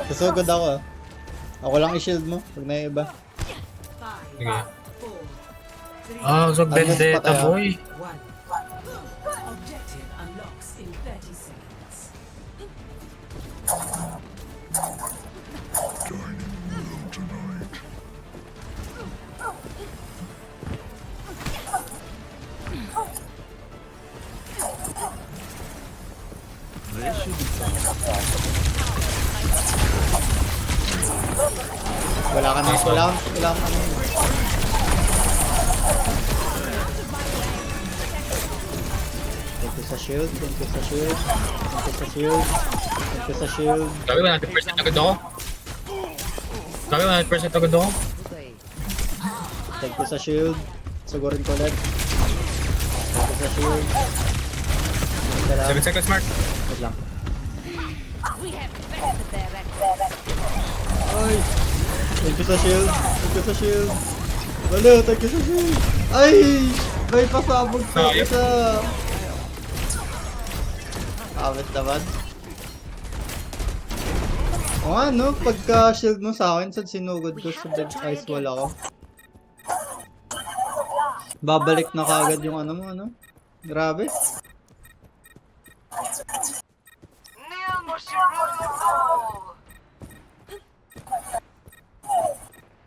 Susugod ako ah. Ako lang i-shield mo pag naiiba. Sige. Ah, so Vendetta patay, ah. boy. Objective unlocks in 30 seconds. Wala ka na. Wala ka na. Thank you sa shield. Thank you sa shield. Thank you sa shield. Thank you sa shield. Sabi 100% agad ako. Sabi 100% agad ako. Thank you sa shield. Sugurin ko ulit. Thank you sa shield. Wait lang. 7 seconds mark. Wait lang. Ay! Thank you sa shield. Thank you sa shield. Wala, thank you sa shield. Ay! May pasabog sa Sayang. isa. Awit naman. O nga no, pagka shield mo sa akin, sad sinugod ko sa dead ice wall ako. Babalik na kagad yung ano mo, ano? Grabe.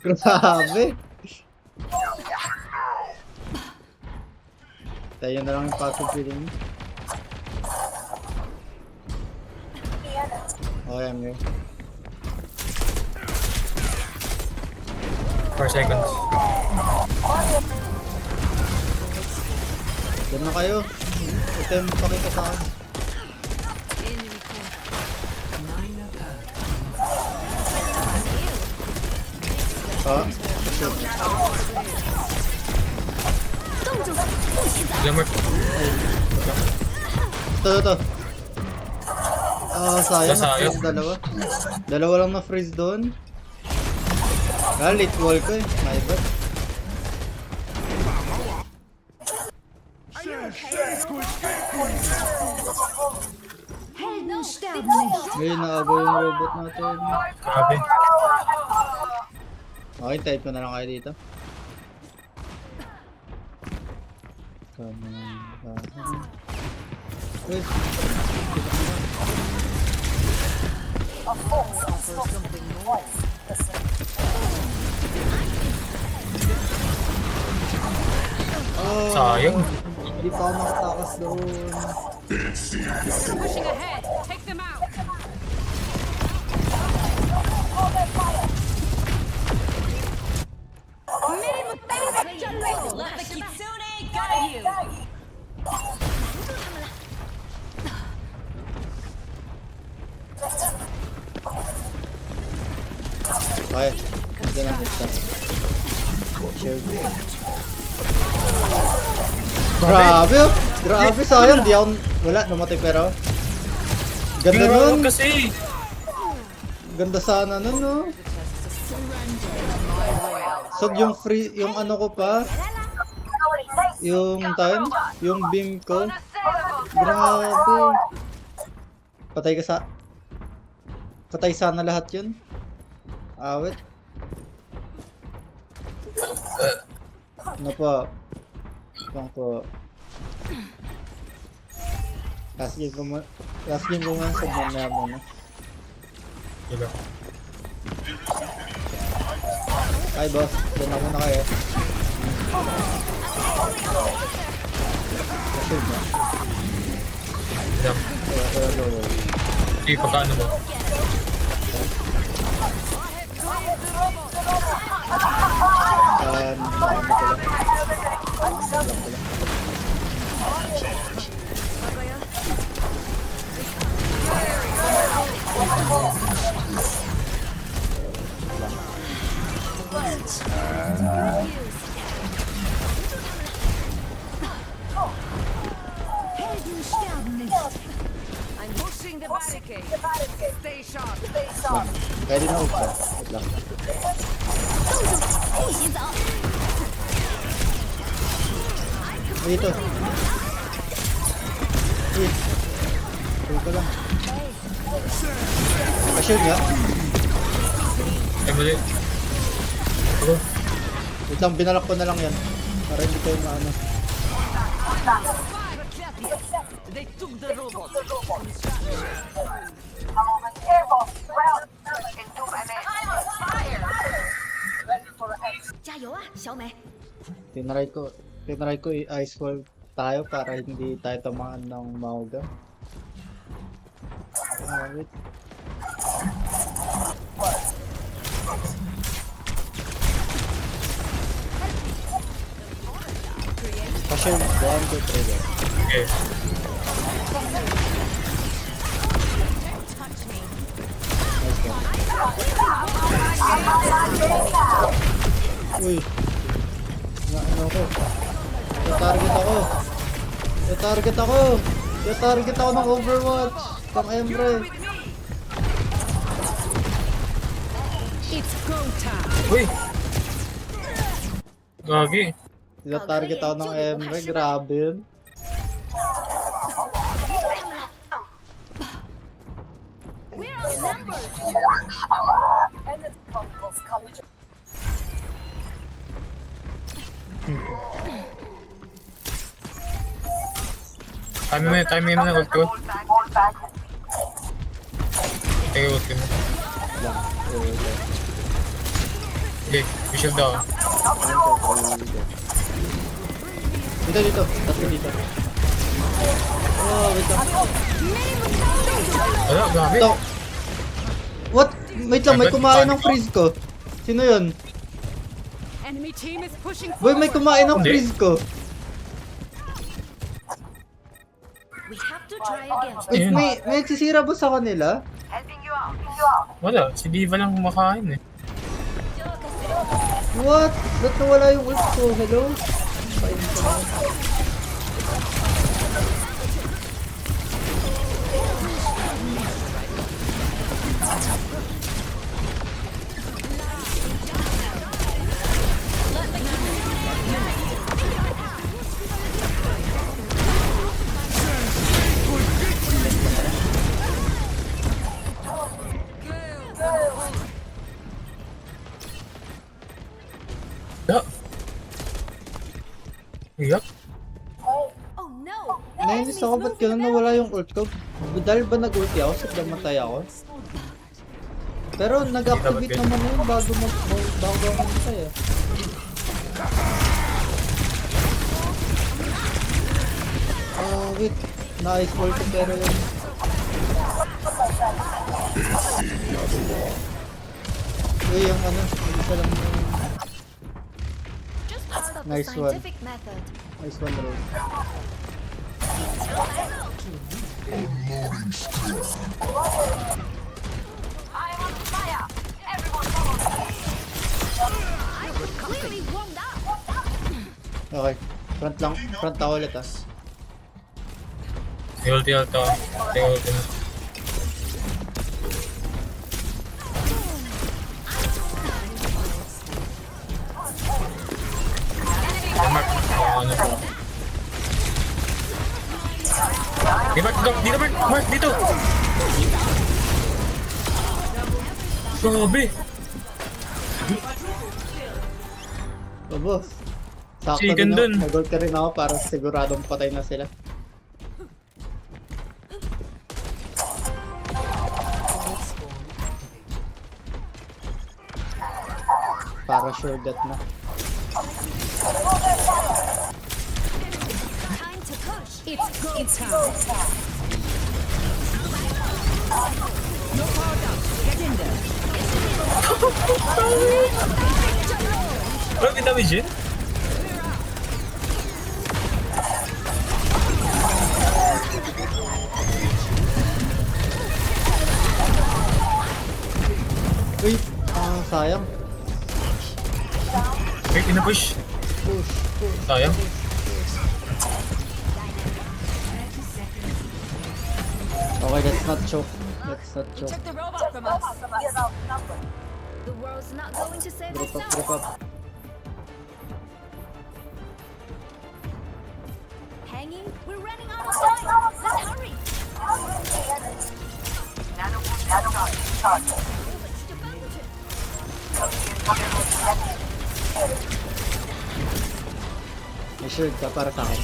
Grabe. Tayo na lang yung passive feeling mo. Okay, I'm here. 4 seconds. Diyan na kayo. Ito yung pakita sa akin. Ah, shit. Ilang mark? Ito. Ah, sayang. Nasayang. Na-freeze dalawa. Dalawa lang na-freeze doon. Late wall ko eh. My bad. Helden sterben nicht. Ngayon naagaw yung robot natin. Grabe. Okay, type ko na lang kayo dito. Come on. Wait. Oh, Sayang. hindi pa ako nakatakas doon. Pushing ahead. Take them out. Let the Kitsune guide you. Okay, hindi na kita. Shield. Grabe oh! Grabe, sayang. Di ako, wala, namatay pero. Ganda Tingnan nun. mo kasi. Ganda sana nun, no? So, yung free, yung ano ko pa, yung time, yung beam ko. Grabe. Patay ka sa... Patay sana lahat yun. Awit. Ano po? Ano po? Last game ko muna sa mamaya muna. Diba? Ay boss, doon na muna kayo. Nashoot na. Diba? Kaya. Sige, pagkaano mo? Ano ko lang. Helden sterben nicht. I'm pushing the barricade. Stay sharp. Kaya din ako pa. Wait lang. Dito. Wait. Wait ko lang. Pa-shield nga. Ay, mali. Ako. Wait lang, binalak ko na lang yan. Para hindi tayo maano. They took the robot. 加油啊，小美！ Tinry ko i-ice wall tayo para hindi tayo tamaan ng Mauga. Wait. Pa-shield, 1, 2, 3 guys. Okay. Uy. Ano ko? Target ako ng Overwatch. Pang Emre. It's go time. Uy! Gagi. Target ako ng Emre. Grabe yun. Time mo na ult ko. Sige, ult ko na. Lang. Okay, visual daw. Dito. Tatlo dito. Oh, wait lang. Wala, grabe. Ito. What? Wait lang, may kumain ng freeze ko. Sino yun? Enemy team is pushing Boy, may kumain ng Hindi. freeze ko. We have to try again. Wait, Ayun. may nagsisira ba sa kanila? Wala, si Diva lang kumakain eh. What? Ba't nawala yung ult ko? Hello? Pain ko na. Da. Iyak. Oh no! Nainis ako, ba't ganun nawala yung ult ko? Dahil ba nag-ulti ako? Sa namatay ako? Pero nag-activate naman yun bago ako mamatay eh. Wait. Na-ice wall ko pero yun. Uy, yung ano, isa lang yung Just part of Nice the one. scientific method. ice one road. Clearly warmed up. Okay, front ako ulit ah. May ulti ult ako. Sige, ulti na. Mark, ano po? Hey, Mark, dito, Mark! Mark, dito! Grabe! So boss, sakto Chicken din dun. ako. Nag-ult ka rin ako para siguradong patay na sila. Para sure death na. Time to push. It's go time. No power down. Get in there. Grabe damage yun? Uy, sayang. Wait, ina-push. Push. Sayang. Okay, let's not choke. Let's not choke. Took the robot from us. The world's not going to save Group up, itself. group up. Hanging? We're running out of time. Let's hurry. May shield ka para sa akin.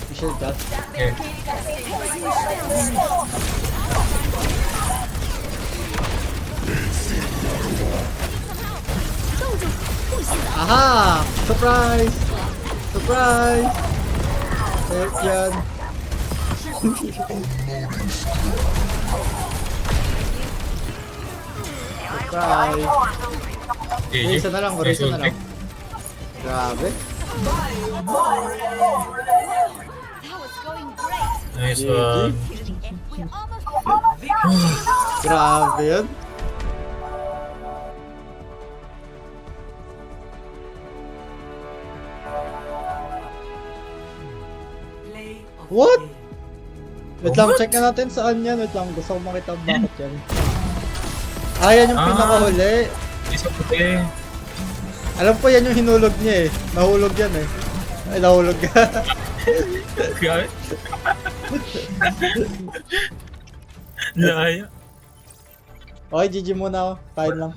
May shield ka. Yeah. Aha! Surprise! Surprise! Safe yan. Surprise! GG. Isa na lang, Nice isa na ulti. lang. Grabe. That was going great. Nice GG. one. We almost Grabe yun. Play of What? the game. Wait lang, check na natin saan yan. Wait lang, gusto ko makita bakit yan. Ah, yan yung Ah. pinakahuli. Isa puti. Alam ko yan yung hinulog niya eh. Nahulog yan eh. Ay, nahulog ka. Grabe. Laya. Okay, GG muna ako. Kain lang.